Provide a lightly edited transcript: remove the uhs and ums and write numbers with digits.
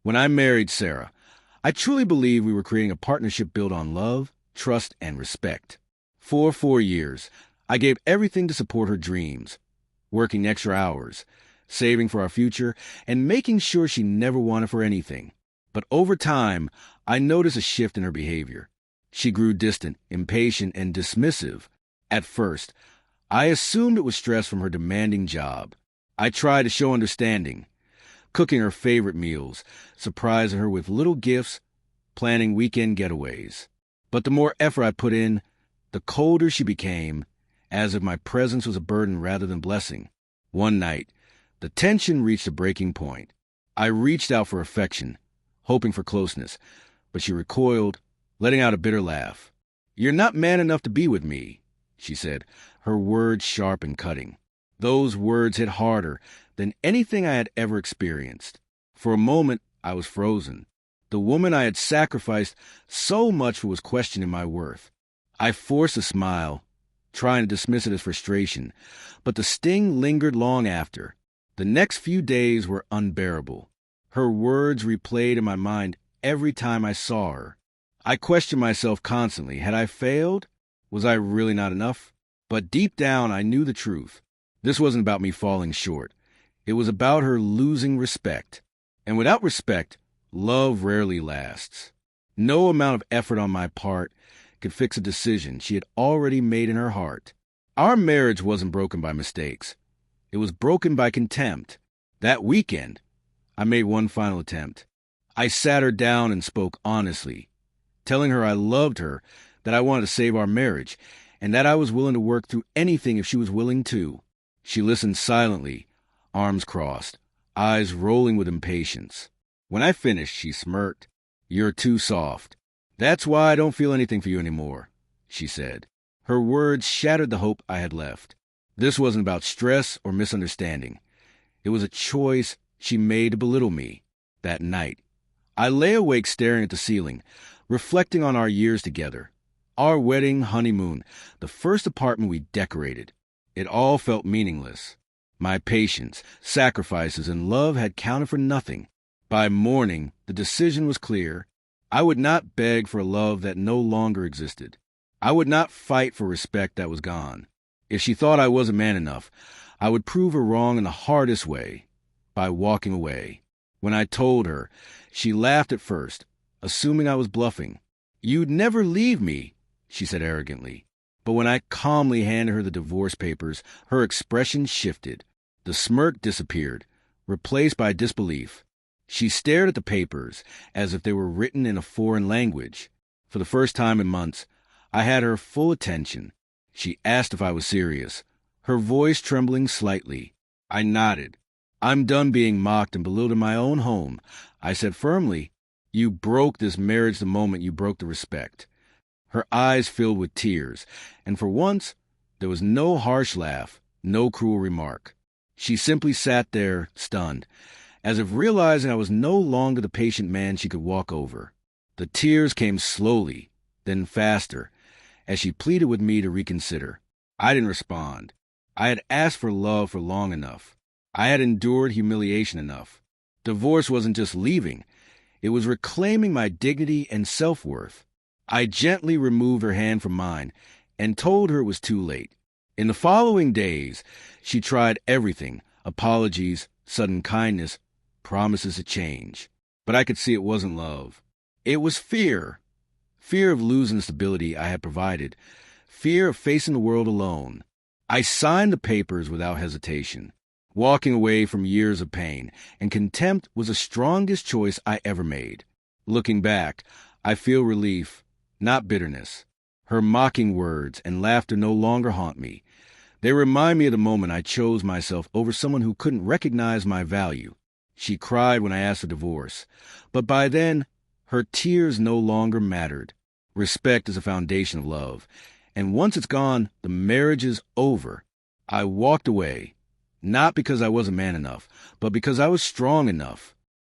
When I married Sarah, I truly believed we were creating a partnership built on love, trust, and respect. For 4 years, I gave everything to support her dreams, working extra hours, saving for our future, and making sure she never wanted for anything. But over time, I noticed a shift in her behavior. She grew distant, impatient, and dismissive. At first, I assumed it was stress from her demanding job. I tried to show understanding, cooking her favorite meals, surprising her with little gifts, planning weekend getaways. But the more effort I put in, the colder she became, as if my presence was a burden rather than blessing. One night, the tension reached a breaking point. I reached out for affection, hoping for closeness, but she recoiled, letting out a bitter laugh. "You're not man enough to be with me," she said, her words sharp and cutting. Those words hit harder than anything I had ever experienced. For a moment, I was frozen. The woman I had sacrificed so much for was questioning my worth. I forced a smile, trying to dismiss it as frustration, but the sting lingered long after. The next few days were unbearable. Her words replayed in my mind every time I saw her. I questioned myself constantly. Had I failed? Was I really not enough? But deep down, I knew the truth. This wasn't about me falling short. It was about her losing respect. And without respect, love rarely lasts. No amount of effort on my part could fix a decision she had already made in her heart. Our marriage wasn't broken by mistakes. It was broken by contempt. That weekend, I made one final attempt. I sat her down and spoke honestly, telling her I loved her, that I wanted to save our marriage, and that I was willing to work through anything if she was willing to. She listened silently, arms crossed, eyes rolling with impatience. When I finished, she smirked. "You're too soft. That's why I don't feel anything for you anymore," she said. Her words shattered the hope I had left. This wasn't about stress or misunderstanding. It was a choice she made to belittle me. That night, I lay awake staring at the ceiling, reflecting on our years together. Our wedding, honeymoon, the first apartment we decorated. It all felt meaningless. My patience, sacrifices, and love had counted for nothing. By morning, the decision was clear. I would not beg for a love that no longer existed. I would not fight for respect that was gone. If she thought I wasn't man enough, I would prove her wrong in the hardest way, by walking away. When I told her, she laughed at first, assuming I was bluffing. "You'd never leave me," she said arrogantly. But when I calmly handed her the divorce papers, her expression shifted. The smirk disappeared, replaced by disbelief. She stared at the papers as if they were written in a foreign language. For the first time in months, I had her full attention. She asked if I was serious, her voice trembling slightly. I nodded. "I'm done being mocked and belittled in my own home," I said firmly. "You broke this marriage the moment you broke the respect." Her eyes filled with tears, and for once, there was no harsh laugh, no cruel remark. She simply sat there, stunned, as if realizing I was no longer the patient man she could walk over. The tears came slowly, then faster, as she pleaded with me to reconsider. I didn't respond. I had asked for love for long enough. I had endured humiliation enough. Divorce wasn't just leaving. It was reclaiming my dignity and self-worth. I gently removed her hand from mine and told her it was too late. In the following days, she tried everything: apologies, sudden kindness, promises to change. But I could see it wasn't love. It was fear. Fear of losing the stability I had provided. Fear of facing the world alone. I signed the papers without hesitation, walking away from years of pain, and contempt was the strongest choice I ever made. Looking back, I feel relief, not bitterness. Her mocking words and laughter no longer haunt me. They remind me of the moment I chose myself over someone who couldn't recognize my value. She cried when I asked for divorce, but by then, her tears no longer mattered. Respect is a foundation of love, and once it's gone, the marriage is over. I walked away, not because I wasn't man enough, but because I was strong enough.